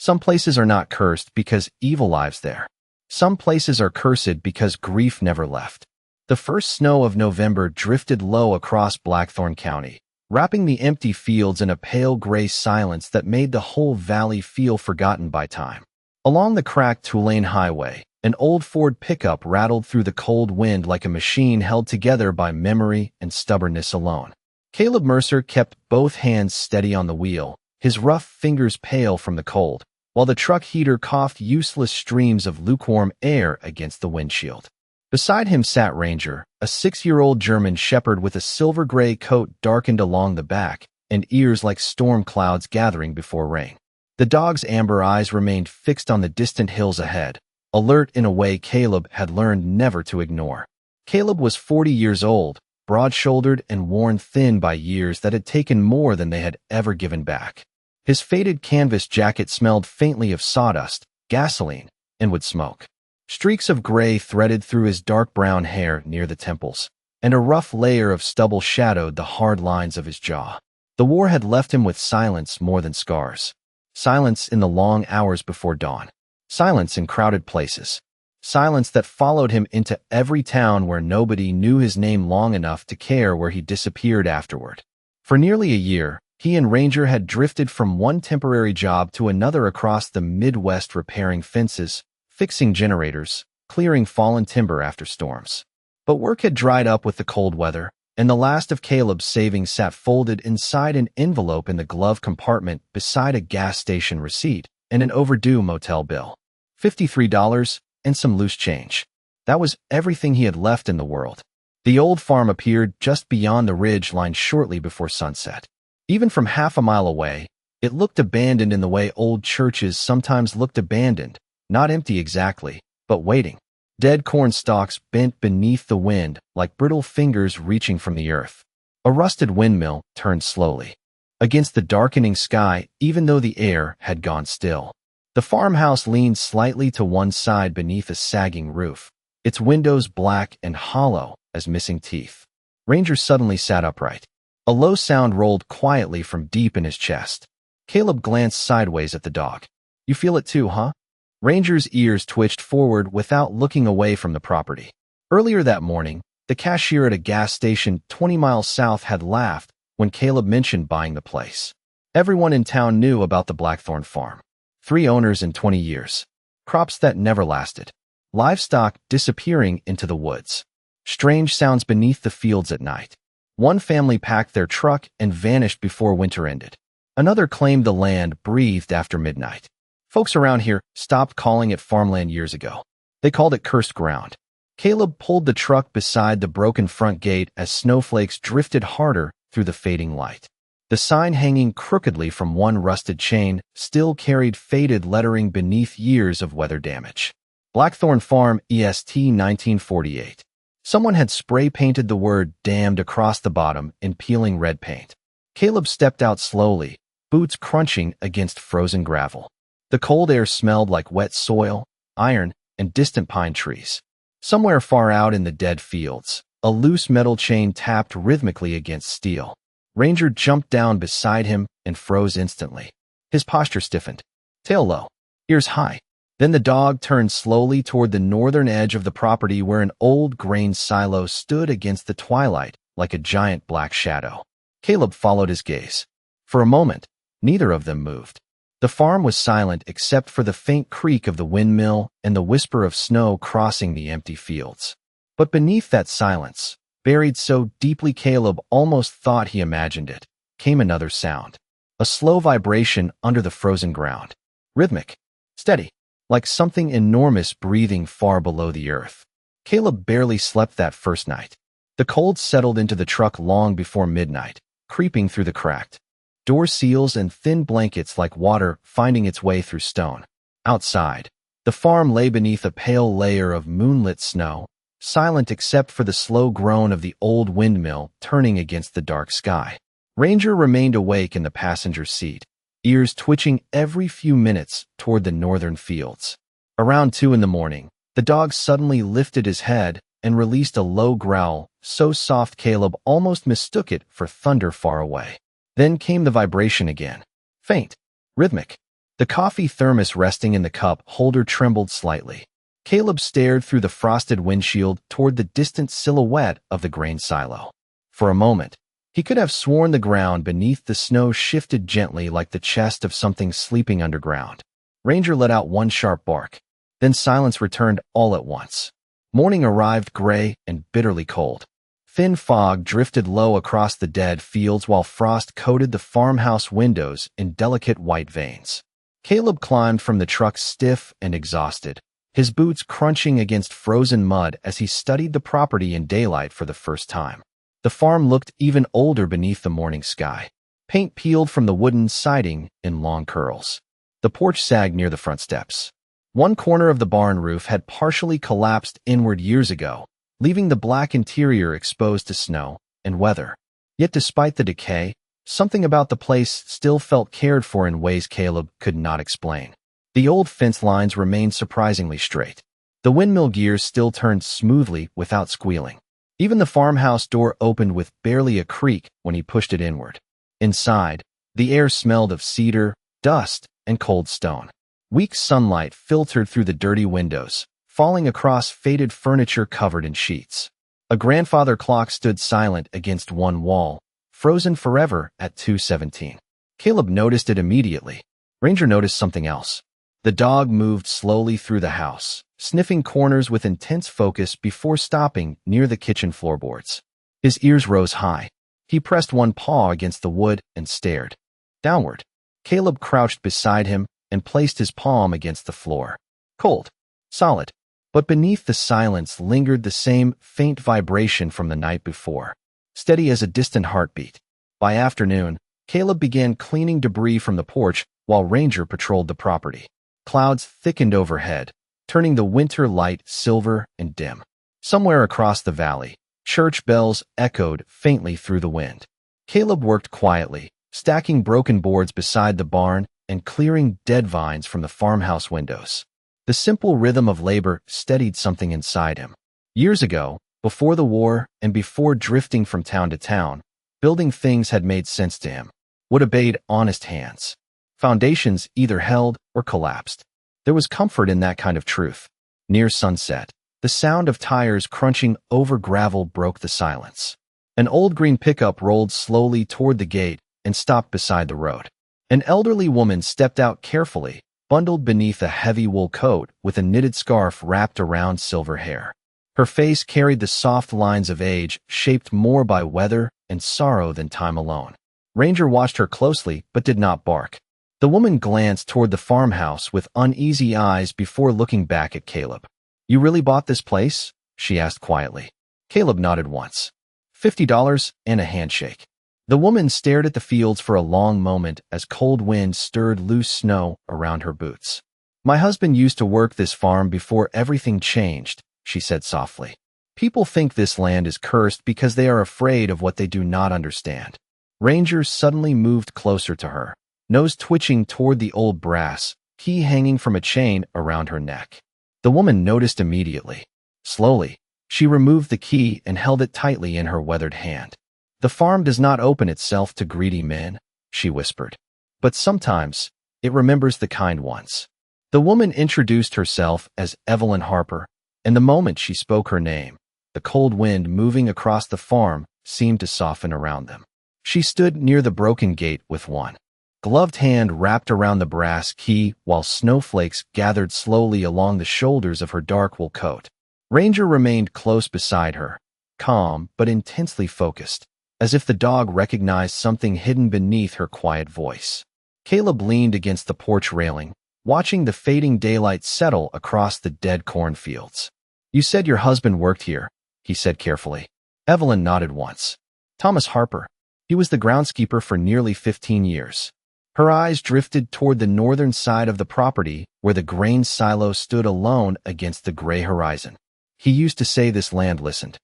Some places are not cursed because evil lives there. Some places are cursed because grief never left. The first snow of November drifted low across Blackthorn County, wrapping the empty fields in a pale gray silence that made the whole valley feel forgotten by time. Along the cracked two-lane highway, an old Ford pickup rattled through the cold wind like a machine held together by memory and stubbornness alone. Caleb Mercer kept both hands steady on the wheel, his rough fingers pale from the cold, while the truck heater coughed useless streams of lukewarm air against the windshield. Beside him sat Ranger, a 6-year-old German shepherd with a silver-gray coat darkened along the back and ears like storm clouds gathering before rain. The dog's amber eyes remained fixed on the distant hills ahead, alert in a way Caleb had learned never to ignore. Caleb was 40 years old, broad-shouldered and worn thin by years that had taken more than they had ever given back. His faded canvas jacket smelled faintly of sawdust, gasoline, and wood smoke. Streaks of gray threaded through his dark brown hair near the temples, and a rough layer of stubble shadowed the hard lines of his jaw. The war had left him with silence more than scars. Silence in the long hours before dawn. Silence in crowded places. Silence that followed him into every town where nobody knew his name long enough to care where he disappeared afterward. For nearly a year, he and Ranger had drifted from one temporary job to another across the Midwest, repairing fences, fixing generators, clearing fallen timber after storms. But work had dried up with the cold weather, and the last of Caleb's savings sat folded inside an envelope in the glove compartment beside a gas station receipt and an overdue motel bill. $53 and some loose change. That was everything he had left in the world. The old farm appeared just beyond the ridge line shortly before sunset. Even from half a mile away, it looked abandoned in the way old churches sometimes looked abandoned. Not empty exactly, but waiting. Dead corn stalks bent beneath the wind like brittle fingers reaching from the earth. A rusted windmill turned slowly against the darkening sky, even though the air had gone still. The farmhouse leaned slightly to one side beneath a sagging roof, its windows black and hollow as missing teeth. Ranger suddenly sat upright. A low sound rolled quietly from deep in his chest. Caleb glanced sideways at the dog. "You feel it too, huh?" Ranger's ears twitched forward without looking away from the property. Earlier that morning, the cashier at a gas station 20 miles south had laughed when Caleb mentioned buying the place. Everyone in town knew about the Blackthorn farm. 3 owners in 20 years. Crops that never lasted. Livestock disappearing into the woods. Strange sounds beneath the fields at night. One family packed their truck and vanished before winter ended. Another claimed the land breathed after midnight. Folks around here stopped calling it farmland years ago. They called it cursed ground. Caleb pulled the truck beside the broken front gate as snowflakes drifted harder through the fading light. The sign hanging crookedly from one rusted chain still carried faded lettering beneath years of weather damage. Blackthorn Farm, EST 1948. Someone had spray-painted the word damned across the bottom in peeling red paint. Caleb stepped out slowly, boots crunching against frozen gravel. The cold air smelled like wet soil, iron, and distant pine trees. Somewhere far out in the dead fields, a loose metal chain tapped rhythmically against steel. Ranger jumped down beside him and froze instantly. His posture stiffened. Tail low, ears high. Then the dog turned slowly toward the northern edge of the property where an old grain silo stood against the twilight like a giant black shadow. Caleb followed his gaze. For a moment, neither of them moved. The farm was silent except for the faint creak of the windmill and the whisper of snow crossing the empty fields. But beneath that silence, buried so deeply Caleb almost thought he imagined it, came another sound. A slow vibration under the frozen ground. Rhythmic, steady, like something enormous breathing far below the earth. Caleb barely slept that first night. The cold settled into the truck long before midnight, creeping through the cracked door seals and thin blankets like water finding its way through stone. Outside, the farm lay beneath a pale layer of moonlit snow, silent except for the slow groan of the old windmill turning against the dark sky. Ranger remained awake in the passenger seat, ears twitching every few minutes toward the northern fields. Around 2 in the morning, the dog suddenly lifted his head and released a low growl, so soft Caleb almost mistook it for thunder far away. Then came the vibration again. Faint, rhythmic, The coffee thermos resting in the cup holder trembled slightly. Caleb stared through the frosted windshield toward the distant silhouette of the grain silo. For a moment, he could have sworn the ground beneath the snow shifted gently like the chest of something sleeping underground. Ranger let out one sharp bark. Then silence returned all at once. Morning arrived gray and bitterly cold. Thin fog drifted low across the dead fields while frost coated the farmhouse windows in delicate white veins. Caleb climbed from the truck stiff and exhausted, his boots crunching against frozen mud as he studied the property in daylight for the first time. The farm looked even older beneath the morning sky. Paint peeled from the wooden siding in long curls. The porch sagged near the front steps. One corner of the barn roof had partially collapsed inward years ago, leaving the black interior exposed to snow and weather. Yet despite the decay, something about the place still felt cared for in ways Caleb could not explain. The old fence lines remained surprisingly straight. The windmill gears still turned smoothly without squealing. Even the farmhouse door opened with barely a creak when he pushed it inward. Inside, the air smelled of cedar, dust, and cold stone. Weak sunlight filtered through the dirty windows, falling across faded furniture covered in sheets. A grandfather clock stood silent against one wall, frozen forever at 2:17. Caleb noticed it immediately. Ranger noticed something else. The dog moved slowly through the house, sniffing corners with intense focus before stopping near the kitchen floorboards. His ears rose high. He pressed one paw against the wood and stared downward. Caleb crouched beside him and placed his palm against the floor. Cold, solid, but beneath the silence lingered the same faint vibration from the night before, steady as a distant heartbeat. By afternoon, Caleb began cleaning debris from the porch while Ranger patrolled the property. Clouds thickened overhead, turning the winter light silver and dim. Somewhere across the valley, church bells echoed faintly through the wind. Caleb worked quietly, stacking broken boards beside the barn and clearing dead vines from the farmhouse windows. The simple rhythm of labor steadied something inside him. Years ago, before the war and before drifting from town to town, building things had made sense to him, would obeyed honest hands. Foundations either held or collapsed. There was comfort in that kind of truth. Near sunset, the sound of tires crunching over gravel broke the silence. An old green pickup rolled slowly toward the gate and stopped beside the road. An elderly woman stepped out carefully, bundled beneath a heavy wool coat with a knitted scarf wrapped around silver hair. Her face carried the soft lines of age, shaped more by weather and sorrow than time alone. Ranger watched her closely but did not bark. The woman glanced toward the farmhouse with uneasy eyes before looking back at Caleb. "You really bought this place?" she asked quietly. Caleb nodded once. $50 and a handshake. The woman stared at the fields for a long moment as cold wind stirred loose snow around her boots. "My husband used to work this farm before everything changed," she said softly. "People think this land is cursed because they are afraid of what they do not understand." Ranger suddenly moved closer to her, nose twitching toward the old brass key hanging from a chain around her neck. The woman noticed immediately. Slowly, she removed the key and held it tightly in her weathered hand. "The farm does not open itself to greedy men," she whispered. "But sometimes, it remembers the kind ones." The woman introduced herself as Evelyn Harper, and the moment she spoke her name, the cold wind moving across the farm seemed to soften around them. She stood near the broken gate with one gloved hand wrapped around the brass key while snowflakes gathered slowly along the shoulders of her dark wool coat. Ranger remained close beside her, calm but intensely focused, as if the dog recognized something hidden beneath her quiet voice. Caleb leaned against the porch railing, watching the fading daylight settle across the dead cornfields. "You said your husband worked here," he said carefully. Evelyn nodded once. "Thomas Harper. He was the groundskeeper for nearly 15 years. Her eyes drifted toward the northern side of the property where the grain silo stood alone against the gray horizon. "He used to say this land listened."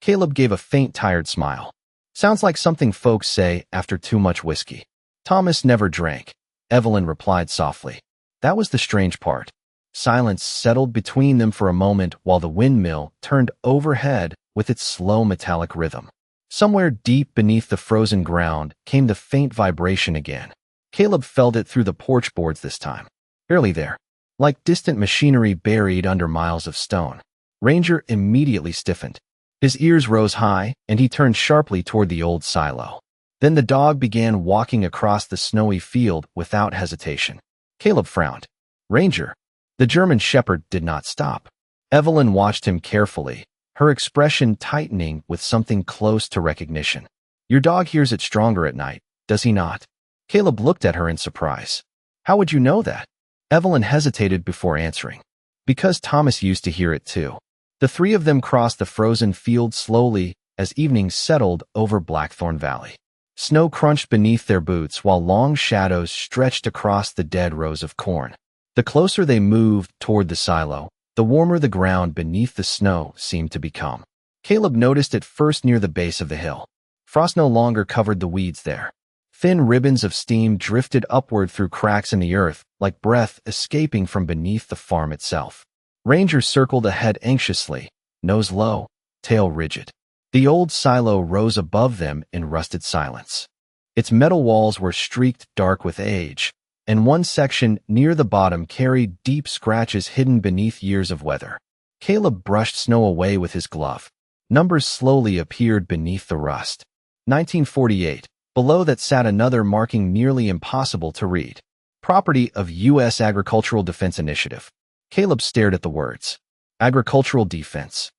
Caleb gave a faint, tired smile. "Sounds like something folks say after too much whiskey." "Thomas never drank," Evelyn replied softly. That was the strange part. Silence settled between them for a moment while the windmill turned overhead with its slow metallic rhythm. Somewhere deep beneath the frozen ground came the faint vibration again. Caleb felt it through the porch boards this time. Barely there. Like distant machinery buried under miles of stone. Ranger immediately stiffened. His ears rose high, and he turned sharply toward the old silo. Then the dog began walking across the snowy field without hesitation. Caleb frowned. Ranger. The German shepherd did not stop. Evelyn watched him carefully, her expression tightening with something close to recognition. Your dog hears it stronger at night, does he not? Caleb looked at her in surprise. How would you know that? Evelyn hesitated before answering. Because Thomas used to hear it too. The three of them crossed the frozen field slowly as evening settled over Blackthorn Valley. Snow crunched beneath their boots while long shadows stretched across the dead rows of corn. The closer they moved toward the silo, the warmer the ground beneath the snow seemed to become. Caleb noticed it first near the base of the hill. Frost no longer covered the weeds there. Thin ribbons of steam drifted upward through cracks in the earth, like breath escaping from beneath the farm itself. Ranger circled ahead anxiously, nose low, tail rigid. The old silo rose above them in rusted silence. Its metal walls were streaked dark with age, and one section near the bottom carried deep scratches hidden beneath years of weather. Caleb brushed snow away with his glove. Numbers slowly appeared beneath the rust. 1948. Below that sat another marking nearly impossible to read. Property of U.S. Agricultural Defense Initiative. Caleb stared at the words. Agricultural Defense.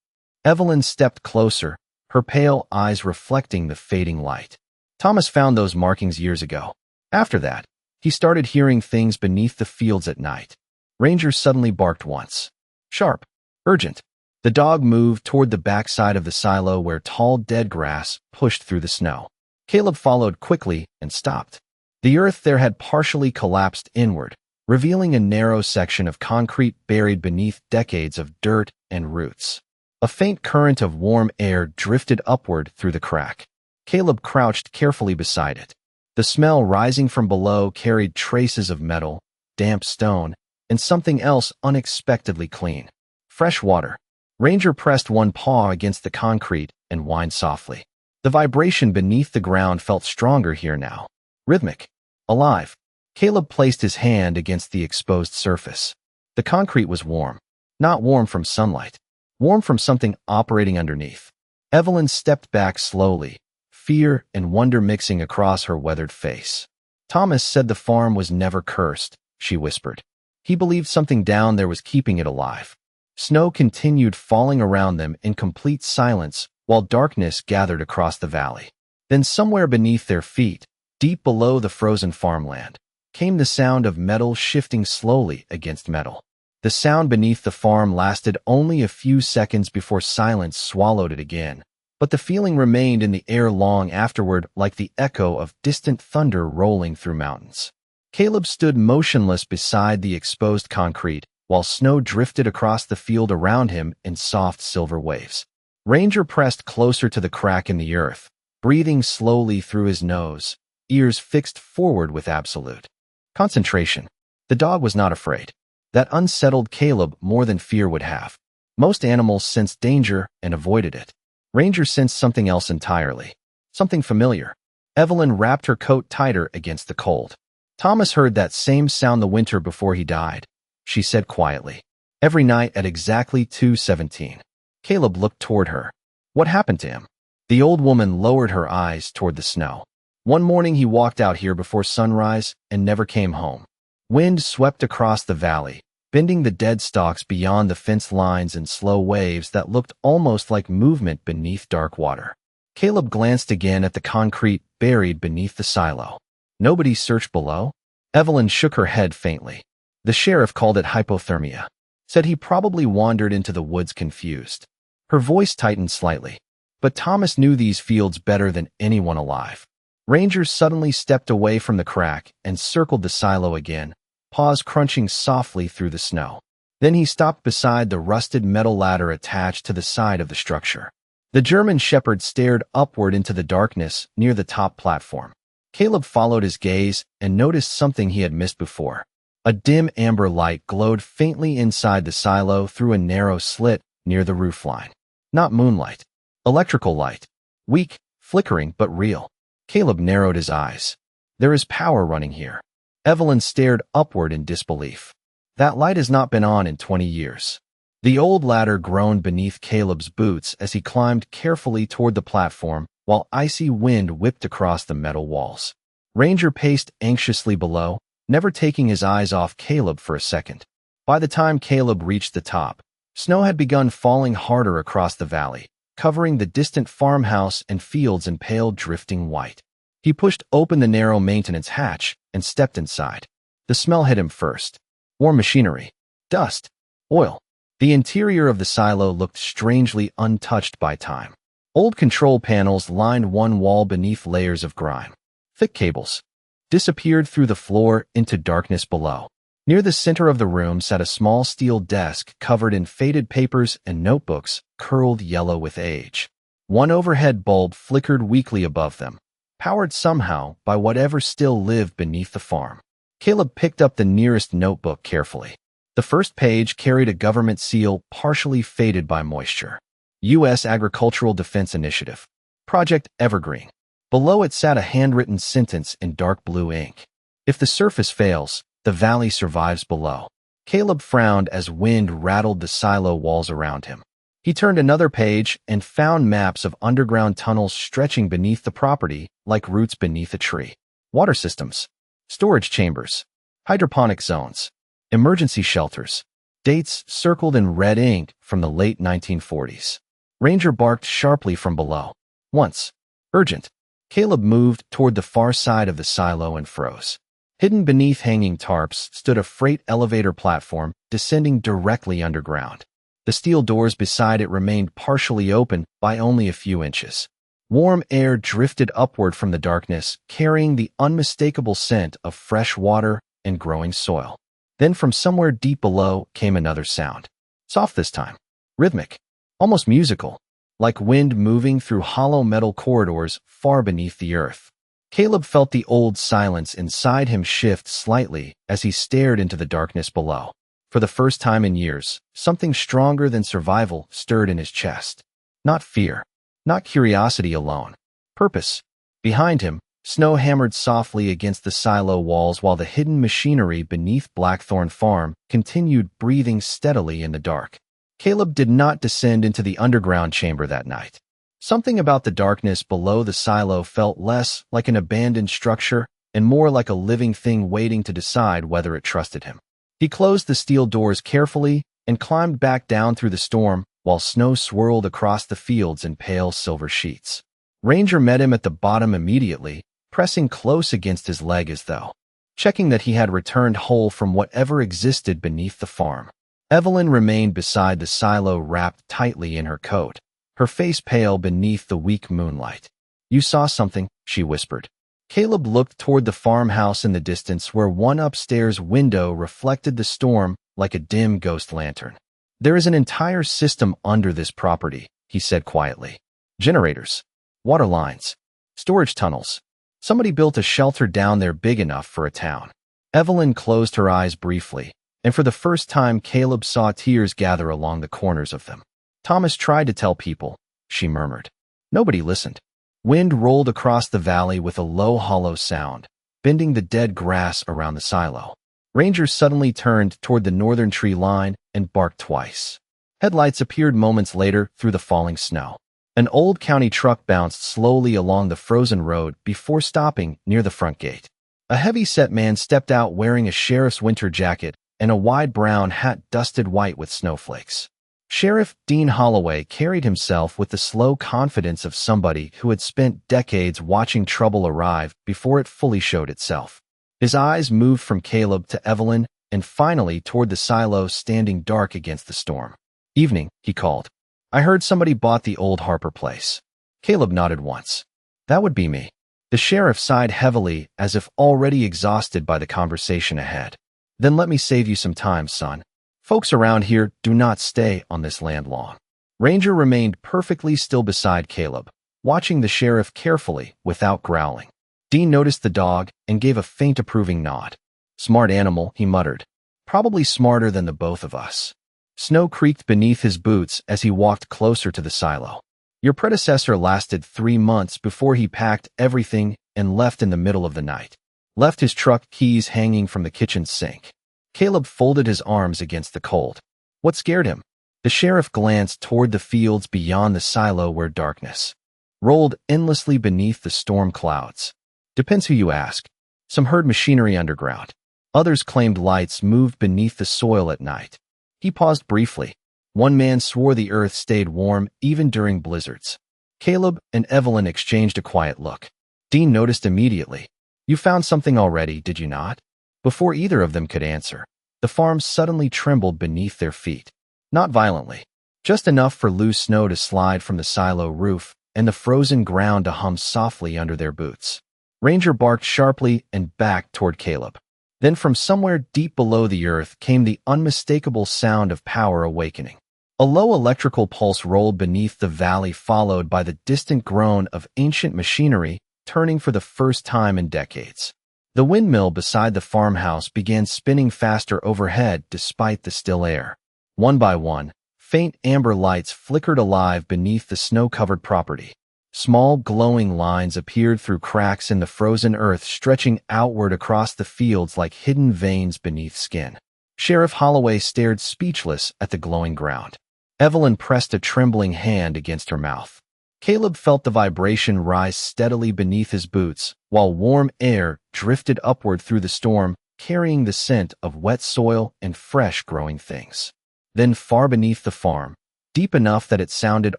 Evelyn stepped closer, her pale eyes reflecting the fading light. Thomas found those markings years ago. After that, he started hearing things beneath the fields at night. Ranger suddenly barked once. Sharp. Urgent. The dog moved toward the backside of the silo where tall dead grass pushed through the snow. Caleb followed quickly and stopped. The earth there had partially collapsed inward, revealing a narrow section of concrete buried beneath decades of dirt and roots. A faint current of warm air drifted upward through the crack. Caleb crouched carefully beside it. The smell rising from below carried traces of metal, damp stone, and something else unexpectedly clean. Fresh water. Ranger pressed one paw against the concrete and whined softly. The vibration beneath the ground felt stronger here now. Rhythmic. Alive. Caleb placed his hand against the exposed surface. The concrete was warm. Not warm from sunlight. Warm from something operating underneath. Evelyn stepped back slowly, fear and wonder mixing across her weathered face. Thomas said the farm was never cursed, she whispered. He believed something down there was keeping it alive. Snow continued falling around them in complete silence while darkness gathered across the valley. Then somewhere beneath their feet, deep below the frozen farmland, came the sound of metal shifting slowly against metal. The sound beneath the farm lasted only a few seconds before silence swallowed it again, but the feeling remained in the air long afterward like the echo of distant thunder rolling through mountains. Caleb stood motionless beside the exposed concrete while snow drifted across the field around him in soft silver waves. Ranger pressed closer to the crack in the earth, breathing slowly through his nose, ears fixed forward with absolute concentration. The dog was not afraid. That unsettled Caleb more than fear would have. Most animals sensed danger and avoided it. Ranger sensed something else entirely. Something familiar. Evelyn wrapped her coat tighter against the cold. Thomas heard that same sound the winter before he died, she said quietly. Every night at exactly 2:17. Caleb looked toward her. What happened to him? The old woman lowered her eyes toward the snow. One morning he walked out here before sunrise and never came home. Wind swept across the valley, bending the dead stalks beyond the fence lines in slow waves that looked almost like movement beneath dark water. Caleb glanced again at the concrete buried beneath the silo. Nobody searched below? Evelyn shook her head faintly. The sheriff called it hypothermia. Said he probably wandered into the woods confused. Her voice tightened slightly. But Thomas knew these fields better than anyone alive. Ranger suddenly stepped away from the crack and circled the silo again, paws crunching softly through the snow. Then he stopped beside the rusted metal ladder attached to the side of the structure. The German shepherd stared upward into the darkness near the top platform. Caleb followed his gaze and noticed something he had missed before. A dim amber light glowed faintly inside the silo through a narrow slit near the roofline. Not moonlight. Electrical light. Weak, flickering, but real. Caleb narrowed his eyes. There is power running here. Evelyn stared upward in disbelief. That light has not been on in 20 years. The old ladder groaned beneath Caleb's boots as he climbed carefully toward the platform, while icy wind whipped across the metal walls. Ranger paced anxiously below, never taking his eyes off Caleb for a second. By the time Caleb reached the top, snow had begun falling harder across the valley, covering the distant farmhouse and fields in pale drifting white. He pushed open the narrow maintenance hatch and stepped inside. The smell hit him first. Warm machinery, dust, oil. The interior of the silo looked strangely untouched by time. Old control panels lined one wall beneath layers of grime. Thick cables disappeared through the floor into darkness below. Near the center of the room sat a small steel desk covered in faded papers and notebooks, curled yellow with age. One overhead bulb flickered weakly above them, powered somehow by whatever still lived beneath the farm. Caleb picked up the nearest notebook carefully. The first page carried a government seal partially faded by moisture. U.S. Agricultural Defense Initiative. Project Evergreen. Below it sat a handwritten sentence in dark blue ink. If the surface fails, the valley survives below. Caleb frowned as wind rattled the silo walls around him. He turned another page and found maps of underground tunnels stretching beneath the property like roots beneath a tree. Water systems, storage chambers, hydroponic zones, emergency shelters, dates circled in red ink from the late 1940s. Ranger barked sharply from below. Once. Urgent. Caleb moved toward the far side of the silo and froze. Hidden beneath hanging tarps stood a freight elevator platform descending directly underground. The steel doors beside it remained partially open by only a few inches. Warm air drifted upward from the darkness, carrying the unmistakable scent of fresh water and growing soil. Then from somewhere deep below came another sound. Soft this time. Rhythmic. Almost musical. Like wind moving through hollow metal corridors far beneath the earth. Caleb felt the old silence inside him shift slightly as he stared into the darkness below. For the first time in years, something stronger than survival stirred in his chest. Not fear. Not curiosity alone. Purpose. Behind him, snow hammered softly against the silo walls while the hidden machinery beneath Blackthorn Farm continued breathing steadily in the dark. Caleb did not descend into the underground chamber that night. Something about the darkness below the silo felt less like an abandoned structure and more like a living thing waiting to decide whether it trusted him. He closed the steel doors carefully and climbed back down through the storm while snow swirled across the fields in pale silver sheets. Ranger met him at the bottom immediately, pressing close against his leg as though checking that he had returned whole from whatever existed beneath the farm. Evelyn remained beside the silo wrapped tightly in her coat, her face pale beneath the weak moonlight. "You saw something," she whispered. Caleb looked toward the farmhouse in the distance where one upstairs window reflected the storm like a dim ghost lantern. "There is an entire system under this property," he said quietly. "Generators, water lines, storage tunnels. Somebody built a shelter down there big enough for a town." Evelyn closed her eyes briefly, and for the first time Caleb saw tears gather along the corners of them. "Thomas tried to tell people," she murmured. Nobody listened. Wind rolled across the valley with a low hollow sound, bending the dead grass around the silo. Ranger suddenly turned toward the northern tree line and barked twice. Headlights appeared moments later through the falling snow. An old county truck bounced slowly along the frozen road before stopping near the front gate. A heavy-set man stepped out wearing a sheriff's winter jacket and a wide brown hat dusted white with snowflakes. Sheriff Dean Holloway carried himself with the slow confidence of somebody who had spent decades watching trouble arrive before it fully showed itself. His eyes moved from Caleb to Evelyn and finally toward the silo standing dark against the storm. "Evening," he called. "I heard somebody bought the old Harper place." Caleb nodded once. "That would be me." The sheriff sighed heavily as if already exhausted by the conversation ahead. "Then let me save you some time, son. Folks around here do not stay on this land long." Ranger remained perfectly still beside Caleb, watching the sheriff carefully without growling. Dean noticed the dog and gave a faint approving nod. "Smart animal," he muttered. "Probably smarter than the both of us." Snow creaked beneath his boots as he walked closer to the silo. "Your predecessor lasted 3 months before he packed everything and left in the middle of the night. left his truck keys hanging from the kitchen sink. Caleb folded his arms against the cold. What scared him? The sheriff glanced toward the fields beyond the silo where darkness rolled endlessly beneath the storm clouds. Depends who you ask. Some heard machinery underground. Others claimed lights moved beneath the soil at night. He paused briefly. One man swore the earth stayed warm even during blizzards. Caleb and Evelyn exchanged a quiet look. Dean noticed immediately. You found something already, did you not? Before either of them could answer, the farm suddenly trembled beneath their feet. Not violently, just enough for loose snow to slide from the silo roof and the frozen ground to hum softly under their boots. Ranger barked sharply and backed toward Caleb. Then from somewhere deep below the earth came the unmistakable sound of power awakening. A low electrical pulse rolled beneath the valley, followed by the distant groan of ancient machinery turning for the first time in decades. The windmill beside the farmhouse began spinning faster overhead despite the still air. One by one, faint amber lights flickered alive beneath the snow-covered property. Small glowing lines appeared through cracks in the frozen earth, stretching outward across the fields like hidden veins beneath skin. Sheriff Holloway stared speechless at the glowing ground. Evelyn pressed a trembling hand against her mouth. Caleb felt the vibration rise steadily beneath his boots, while warm air drifted upward through the storm, carrying the scent of wet soil and fresh growing things. Then far beneath the farm, deep enough that it sounded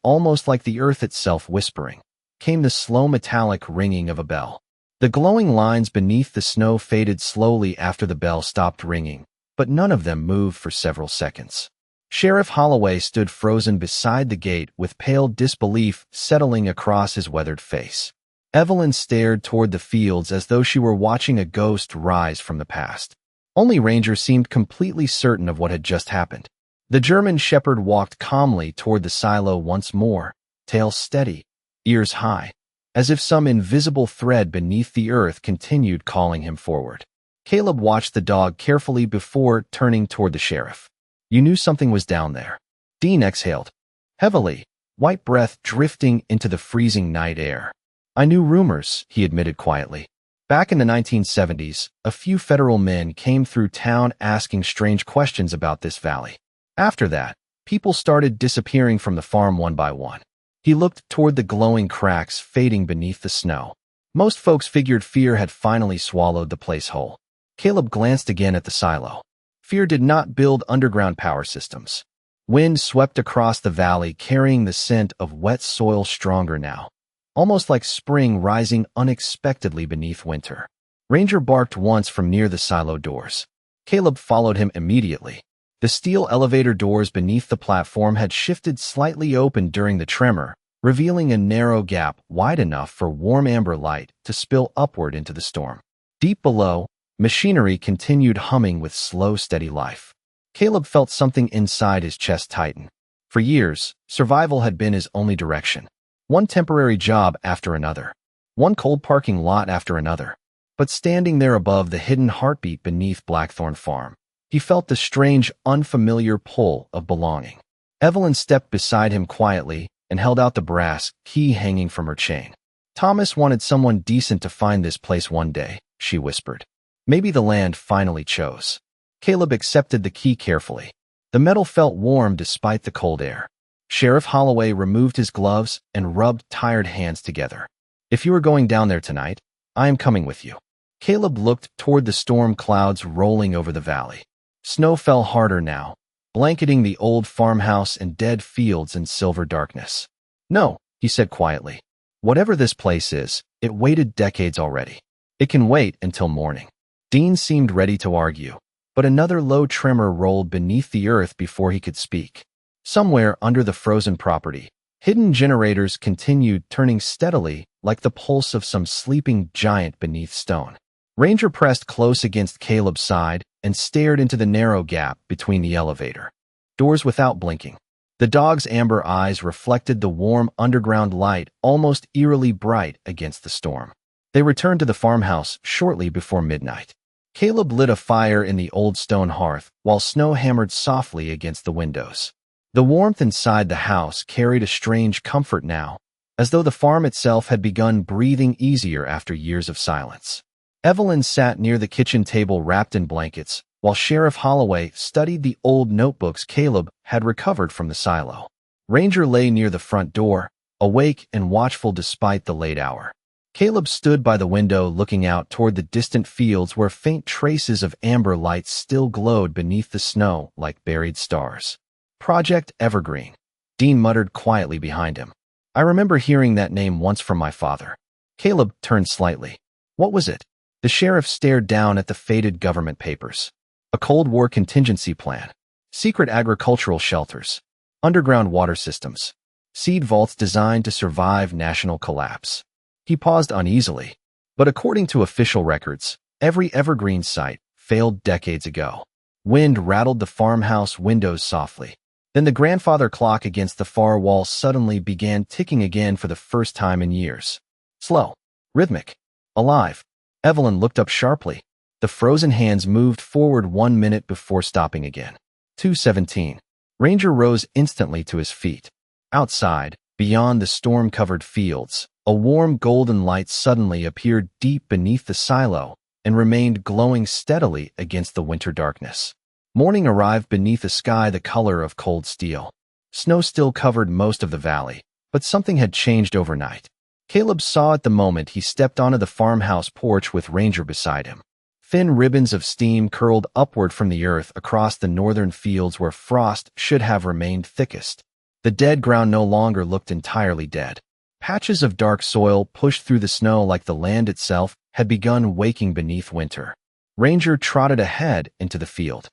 almost like the earth itself whispering, came the slow metallic ringing of a bell. The glowing lines beneath the snow faded slowly after the bell stopped ringing, but none of them moved for several seconds. Sheriff Holloway stood frozen beside the gate with pale disbelief settling across his weathered face. Evelyn stared toward the fields as though she were watching a ghost rise from the past. Only Ranger seemed completely certain of what had just happened. The German shepherd walked calmly toward the silo once more, tail steady, ears high, as if some invisible thread beneath the earth continued calling him forward. Caleb watched the dog carefully before turning toward the sheriff. You knew something was down there. Dean exhaled heavily, white breath drifting into the freezing night air. I knew rumors, he admitted quietly. Back in the 1970s, a few federal men came through town asking strange questions about this valley. After that, people started disappearing from the farm one by one. He looked toward the glowing cracks fading beneath the snow. Most folks figured fear had finally swallowed the place whole. Caleb glanced again at the silo. Fear did not build underground power systems. Wind swept across the valley, carrying the scent of wet soil stronger now, almost like spring rising unexpectedly beneath winter. Ranger barked once from near the silo doors. Caleb followed him immediately. The steel elevator doors beneath the platform had shifted slightly open during the tremor, revealing a narrow gap wide enough for warm amber light to spill upward into the storm. Deep below, machinery continued humming with slow, steady life. Caleb felt something inside his chest tighten. For years, survival had been his only direction. One temporary job after another. One cold parking lot after another. But standing there above the hidden heartbeat beneath Blackthorn Farm, he felt the strange, unfamiliar pull of belonging. Evelyn stepped beside him quietly and held out the brass key hanging from her chain. Thomas wanted someone decent to find this place one day, she whispered. Maybe the land finally chose. Caleb accepted the key carefully. The metal felt warm despite the cold air. Sheriff Holloway removed his gloves and rubbed tired hands together. If you are going down there tonight, I am coming with you. Caleb looked toward the storm clouds rolling over the valley. Snow fell harder now, blanketing the old farmhouse and dead fields in silver darkness. No, he said quietly. Whatever this place is, it waited decades already. It can wait until morning. Dean seemed ready to argue, but another low tremor rolled beneath the earth before he could speak. Somewhere under the frozen property, hidden generators continued turning steadily like the pulse of some sleeping giant beneath stone. Ranger pressed close against Caleb's side and stared into the narrow gap between the elevator doors without blinking. The dog's amber eyes reflected the warm underground light, almost eerily bright against the storm. They returned to the farmhouse shortly before midnight. Caleb lit a fire in the old stone hearth while snow hammered softly against the windows. The warmth inside the house carried a strange comfort now, as though the farm itself had begun breathing easier after years of silence. Evelyn sat near the kitchen table wrapped in blankets, while Sheriff Holloway studied the old notebooks Caleb had recovered from the silo. Ranger lay near the front door, awake and watchful despite the late hour. Caleb stood by the window looking out toward the distant fields where faint traces of amber lights still glowed beneath the snow like buried stars. Project Evergreen. Dean muttered quietly behind him. I remember hearing that name once from my father. Caleb turned slightly. What was it? The sheriff stared down at the faded government papers. A Cold War contingency plan. Secret agricultural shelters. Underground water systems. Seed vaults designed to survive national collapse. He paused uneasily. But according to official records, every evergreen site failed decades ago. Wind rattled the farmhouse windows softly. Then the grandfather clock against the far wall suddenly began ticking again for the first time in years. Slow. Rhythmic. Alive. Evelyn looked up sharply. The frozen hands moved forward 1 minute before stopping again. 2:17. Ranger rose instantly to his feet. Outside, beyond the storm-covered fields, a warm golden light suddenly appeared deep beneath the silo and remained glowing steadily against the winter darkness. Morning arrived beneath a sky the color of cold steel. Snow still covered most of the valley, but something had changed overnight. Caleb saw it the moment he stepped onto the farmhouse porch with Ranger beside him. Thin ribbons of steam curled upward from the earth across the northern fields where frost should have remained thickest. The dead ground no longer looked entirely dead. Patches of dark soil pushed through the snow like the land itself had begun waking beneath winter. Ranger trotted ahead into the field.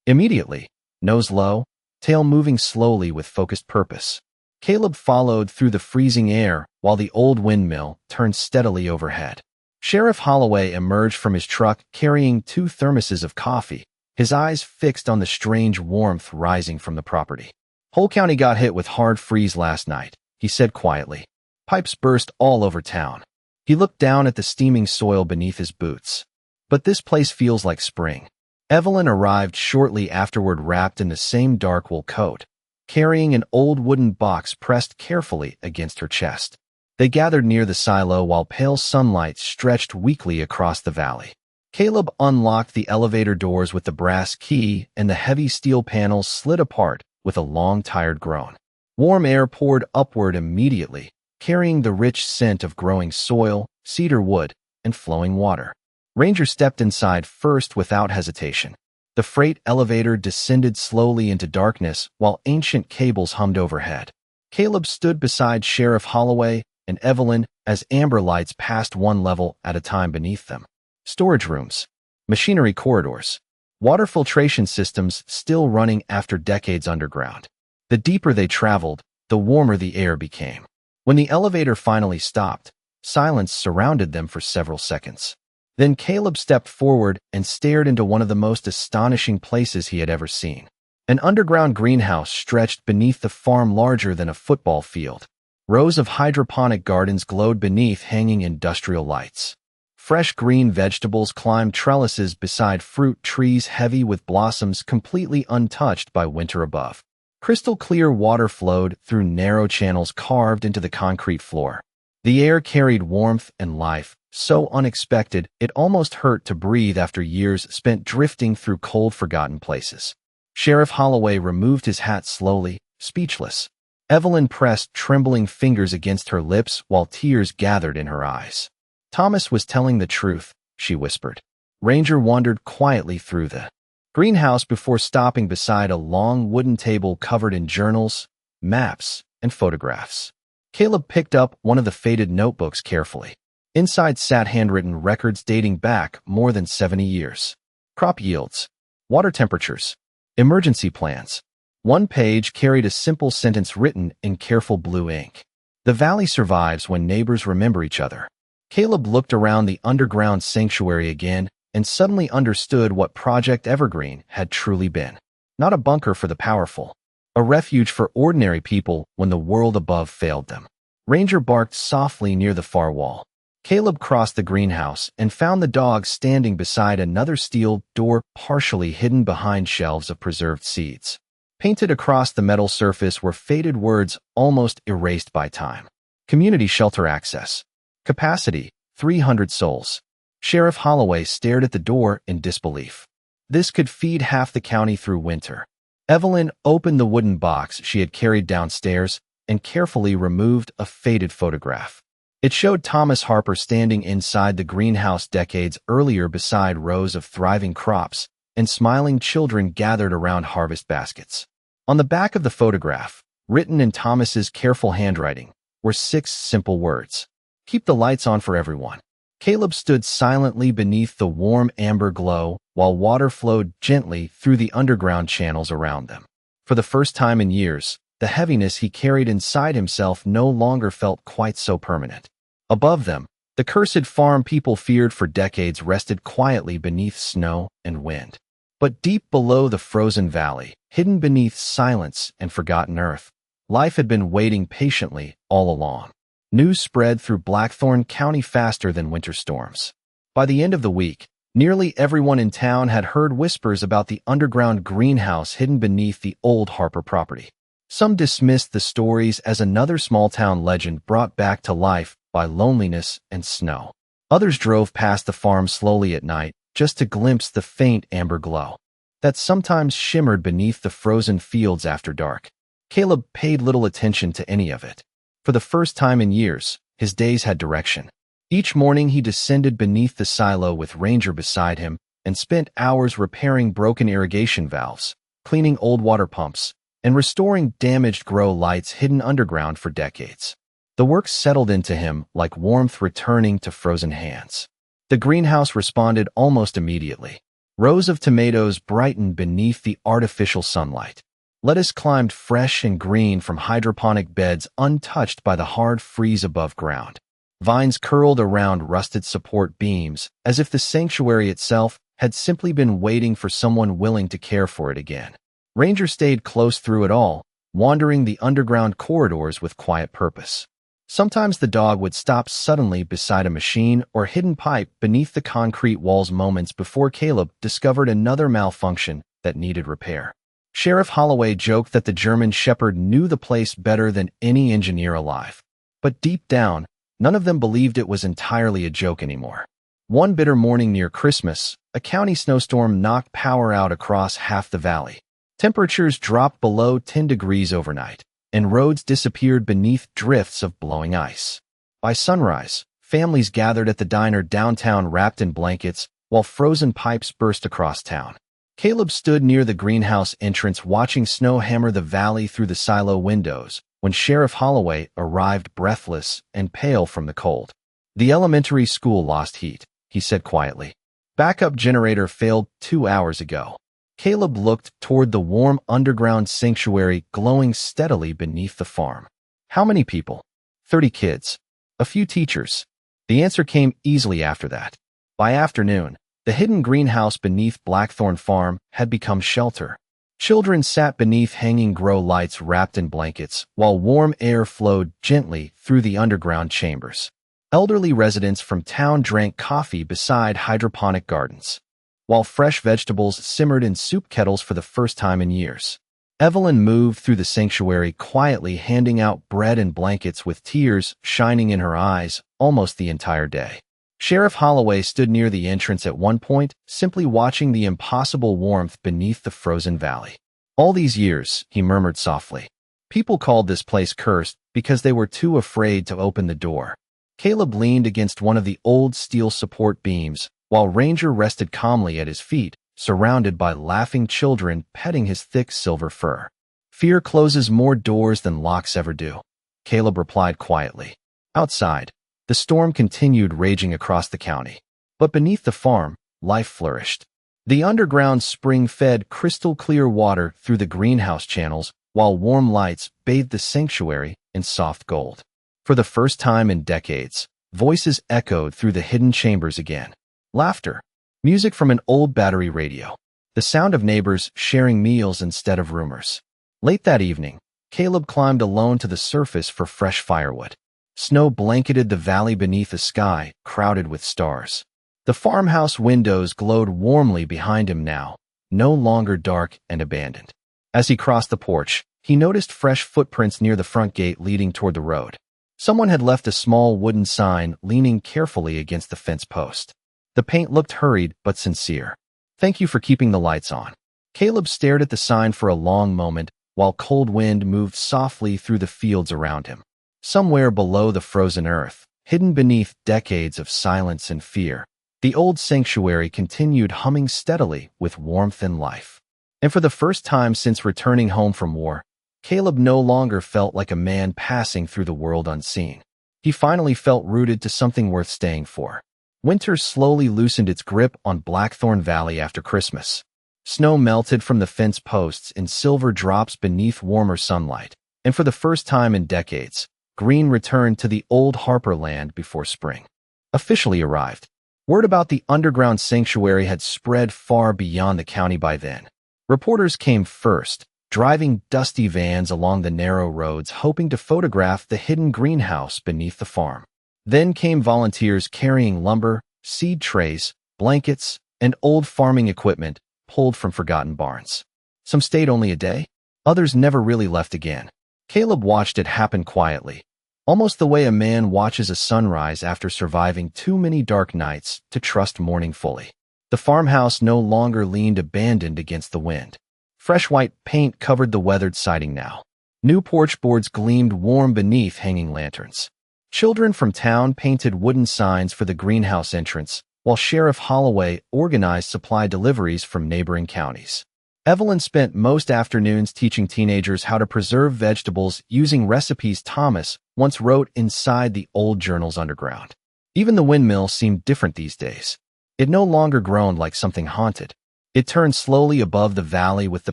Immediately, nose low, tail moving slowly with focused purpose. Caleb followed through the freezing air while the old windmill turned steadily overhead. Sheriff Holloway emerged from his truck carrying 2 thermoses of coffee, his eyes fixed on the strange warmth rising from the property. Whole county got hit with hard freeze last night, he said quietly. Pipes burst all over town. He looked down at the steaming soil beneath his boots. But this place feels like spring. Evelyn arrived shortly afterward wrapped in the same dark wool coat, carrying an old wooden box pressed carefully against her chest. They gathered near the silo while pale sunlight stretched weakly across the valley. Caleb unlocked the elevator doors with the brass key and the heavy steel panels slid apart with a long, tired groan. Warm air poured upward immediately, carrying the rich scent of growing soil, cedar wood, and flowing water. Ranger stepped inside first without hesitation. The freight elevator descended slowly into darkness while ancient cables hummed overhead. Caleb stood beside Sheriff Holloway and Evelyn as amber lights passed one level at a time beneath them. Storage rooms, machinery corridors, water filtration systems still running after decades underground. The deeper they traveled, the warmer the air became. When the elevator finally stopped, silence surrounded them for several seconds. Then Caleb stepped forward and stared into one of the most astonishing places he had ever seen. An underground greenhouse stretched beneath the farm larger than a football field. Rows of hydroponic gardens glowed beneath hanging industrial lights. Fresh green vegetables climbed trellises beside fruit trees heavy with blossoms completely untouched by winter above. Crystal clear water flowed through narrow channels carved into the concrete floor. The air carried warmth and life, so unexpected it almost hurt to breathe after years spent drifting through cold, forgotten places. Sheriff Holloway removed his hat slowly, speechless. Evelyn pressed trembling fingers against her lips while tears gathered in her eyes. Thomas was telling the truth, she whispered. Ranger wandered quietly through the greenhouse before stopping beside a long wooden table covered in journals, maps, and photographs. Caleb picked up one of the faded notebooks carefully. Inside sat handwritten records dating back more than 70 years. Crop yields, water temperatures, emergency plans. One page carried a simple sentence written in careful blue ink. The valley survives when neighbors remember each other. Caleb looked around the underground sanctuary again and suddenly understood what Project Evergreen had truly been. Not a bunker for the powerful, a refuge for ordinary people when the world above failed them. Ranger barked softly near the far wall. Caleb crossed the greenhouse and found the dog standing beside another steel door partially hidden behind shelves of preserved seeds. Painted across the metal surface were faded words almost erased by time. Community shelter access. Capacity, 300 souls. Sheriff Holloway stared at the door in disbelief. This could feed half the county through winter. Evelyn opened the wooden box she had carried downstairs and carefully removed a faded photograph. It showed Thomas Harper standing inside the greenhouse decades earlier beside rows of thriving crops and smiling children gathered around harvest baskets. On the back of the photograph, written in Thomas's careful handwriting, were 6 simple words. Keep the lights on for everyone. Caleb stood silently beneath the warm amber glow while water flowed gently through the underground channels around them. For the first time in years, the heaviness he carried inside himself no longer felt quite so permanent. Above them, the cursed farm people feared for decades rested quietly beneath snow and wind. But deep below the frozen valley, hidden beneath silence and forgotten earth, life had been waiting patiently all along. News spread through Blackthorn County faster than winter storms. By the end of the week, nearly everyone in town had heard whispers about the underground greenhouse hidden beneath the old Harper property. Some dismissed the stories as another small-town legend brought back to life by loneliness and snow. Others drove past the farm slowly at night just to glimpse the faint amber glow that sometimes shimmered beneath the frozen fields after dark. Caleb paid little attention to any of it. For the first time in years, his days had direction. Each morning he descended beneath the silo with Ranger beside him and spent hours repairing broken irrigation valves, cleaning old water pumps, and restoring damaged grow lights hidden underground for decades. The work settled into him like warmth returning to frozen hands. The greenhouse responded almost immediately. Rows of tomatoes brightened beneath the artificial sunlight. Lettuce climbed fresh and green from hydroponic beds untouched by the hard freeze above ground. Vines curled around rusted support beams as if the sanctuary itself had simply been waiting for someone willing to care for it again. Ranger stayed close through it all, wandering the underground corridors with quiet purpose. Sometimes the dog would stop suddenly beside a machine or hidden pipe beneath the concrete walls moments before Caleb discovered another malfunction that needed repair. Sheriff Holloway joked that the German Shepherd knew the place better than any engineer alive. But deep down, none of them believed it was entirely a joke anymore. One bitter morning near Christmas, a county snowstorm knocked power out across half the valley. Temperatures dropped below 10 degrees overnight, and roads disappeared beneath drifts of blowing ice. By sunrise, families gathered at the diner downtown wrapped in blankets, while frozen pipes burst across town. Caleb stood near the greenhouse entrance watching snow hammer the valley through the silo windows when Sheriff Holloway arrived breathless and pale from the cold. "The elementary school lost heat," he said quietly. "Backup generator failed 2 hours ago." Caleb looked toward the warm underground sanctuary glowing steadily beneath the farm. "How many people?" 30 kids. A few teachers." The answer came easily after that. By afternoon, the hidden greenhouse beneath Blackthorn Farm had become shelter. Children sat beneath hanging grow lights wrapped in blankets, while warm air flowed gently through the underground chambers. Elderly residents from town drank coffee beside hydroponic gardens, while fresh vegetables simmered in soup kettles for the first time in years. Evelyn moved through the sanctuary quietly, handing out bread and blankets with tears shining in her eyes almost the entire day. Sheriff Holloway stood near the entrance at one point, simply watching the impossible warmth beneath the frozen valley. "All these years," he murmured softly. "People called this place cursed because they were too afraid to open the door." Caleb leaned against one of the old steel support beams, while Ranger rested calmly at his feet, surrounded by laughing children petting his thick silver fur. "Fear closes more doors than locks ever do," Caleb replied quietly. Outside, the storm continued raging across the county. But beneath the farm, life flourished. The underground spring fed crystal-clear water through the greenhouse channels, while warm lights bathed the sanctuary in soft gold. For the first time in decades, voices echoed through the hidden chambers again. Laughter, music from an old battery radio, the sound of neighbors sharing meals instead of rumors. Late that evening, Caleb climbed alone to the surface for fresh firewood. Snow blanketed the valley beneath a sky crowded with stars. The farmhouse windows glowed warmly behind him now, no longer dark and abandoned. As he crossed the porch, he noticed fresh footprints near the front gate leading toward the road. Someone had left a small wooden sign leaning carefully against the fence post. The paint looked hurried but sincere. "Thank you for keeping the lights on." Caleb stared at the sign for a long moment while cold wind moved softly through the fields around him. Somewhere below the frozen earth, hidden beneath decades of silence and fear, the old sanctuary continued humming steadily with warmth and life. And for the first time since returning home from war, Caleb no longer felt like a man passing through the world unseen. He finally felt rooted to something worth staying for. Winter slowly loosened its grip on Blackthorn Valley after Christmas. Snow melted from the fence posts in silver drops beneath warmer sunlight, and for the first time in decades, green returned to the old Harper land before spring officially arrived. Word about the underground sanctuary had spread far beyond the county by then. Reporters came first, driving dusty vans along the narrow roads hoping to photograph the hidden greenhouse beneath the farm. Then came volunteers carrying lumber, seed trays, blankets, and old farming equipment pulled from forgotten barns. Some stayed only a day, others never really left again. Caleb watched it happen quietly, almost the way a man watches a sunrise after surviving too many dark nights to trust morning fully. The farmhouse no longer leaned abandoned against the wind. Fresh white paint covered the weathered siding now. New porch boards gleamed warm beneath hanging lanterns. Children from town painted wooden signs for the greenhouse entrance, while Sheriff Holloway organized supply deliveries from neighboring counties. Evelyn spent most afternoons teaching teenagers how to preserve vegetables using recipes Thomas once wrote inside the old journals underground. Even the windmill seemed different these days. It no longer groaned like something haunted. It turned slowly above the valley with the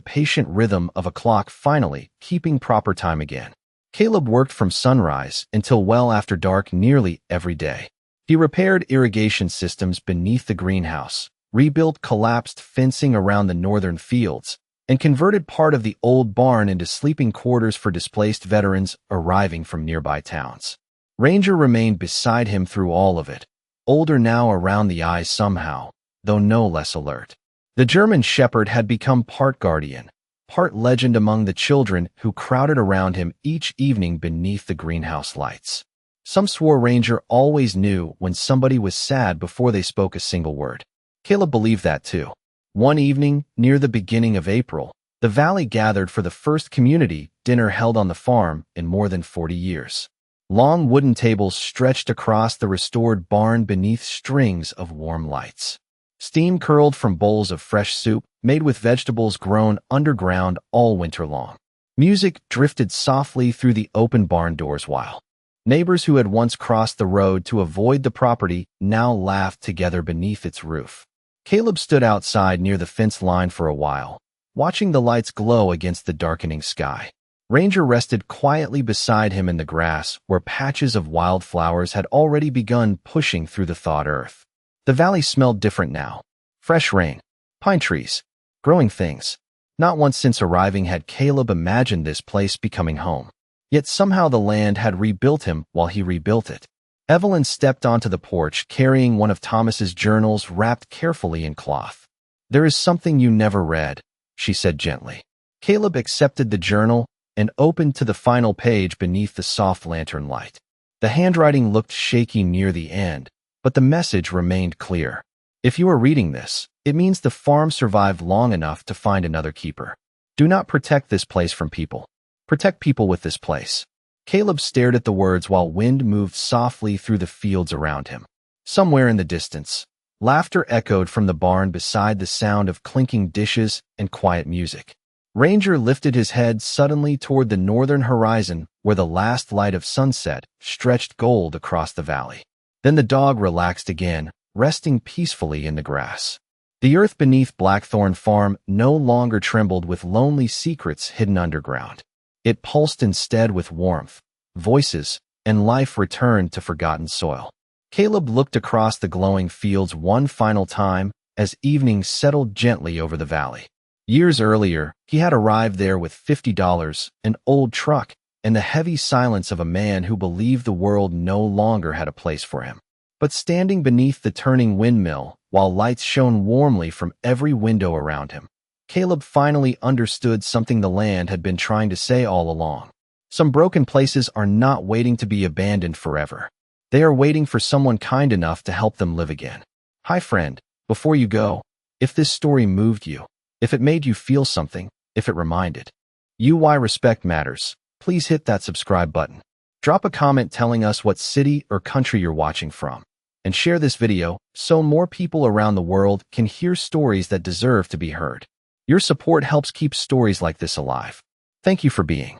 patient rhythm of a clock finally keeping proper time again. Caleb worked from sunrise until well after dark nearly every day. He repaired irrigation systems beneath the greenhouse, rebuilt collapsed fencing around the northern fields, and converted part of the old barn into sleeping quarters for displaced veterans arriving from nearby towns. Ranger remained beside him through all of it, older now around the eyes somehow, though no less alert. The German shepherd had become part guardian, part legend among the children who crowded around him each evening beneath the greenhouse lights. Some swore Ranger always knew when somebody was sad before they spoke a single word. Caleb believed that too. One evening, near the beginning of April, the valley gathered for the first community dinner held on the farm in more than 40 years. Long wooden tables stretched across the restored barn beneath strings of warm lights. Steam curled from bowls of fresh soup made with vegetables grown underground all winter long. Music drifted softly through the open barn doors while neighbors who had once crossed the road to avoid the property now laughed together beneath its roof. Caleb stood outside near the fence line for a while, watching the lights glow against the darkening sky. Ranger rested quietly beside him in the grass where patches of wildflowers had already begun pushing through the thawed earth. The valley smelled different now. Fresh rain, pine trees, growing things. Not once since arriving had Caleb imagined this place becoming home. Yet somehow the land had rebuilt him while he rebuilt it. Evelyn stepped onto the porch carrying one of Thomas's journals wrapped carefully in cloth. "There is something you never read," she said gently. Caleb accepted the journal and opened to the final page beneath the soft lantern light. The handwriting looked shaky near the end, but the message remained clear. If you are reading this, it means the farm survived long enough to find another keeper. Do not protect this place from people. Protect people with this place. Caleb stared at the words while wind moved softly through the fields around him. Somewhere in the distance, laughter echoed from the barn beside the sound of clinking dishes and quiet music. Ranger lifted his head suddenly toward the northern horizon where the last light of sunset stretched gold across the valley. Then the dog relaxed again, resting peacefully in the grass. The earth beneath Blackthorn Farm no longer trembled with lonely secrets hidden underground. It pulsed instead with warmth, voices, and life returned to forgotten soil. Caleb looked across the glowing fields one final time as evening settled gently over the valley. Years earlier, he had arrived there with $50, an old truck, and the heavy silence of a man who believed the world no longer had a place for him. But standing beneath the turning windmill, while lights shone warmly from every window around him, Caleb finally understood something the land had been trying to say all along. Some broken places are not waiting to be abandoned forever. They are waiting for someone kind enough to help them live again. Hi friend, before you go, if this story moved you, if it made you feel something, if it reminded you why respect matters, please hit that subscribe button. Drop a comment telling us what city or country you're watching from, and share this video so more people around the world can hear stories that deserve to be heard. Your support helps keep stories like this alive. Thank you for being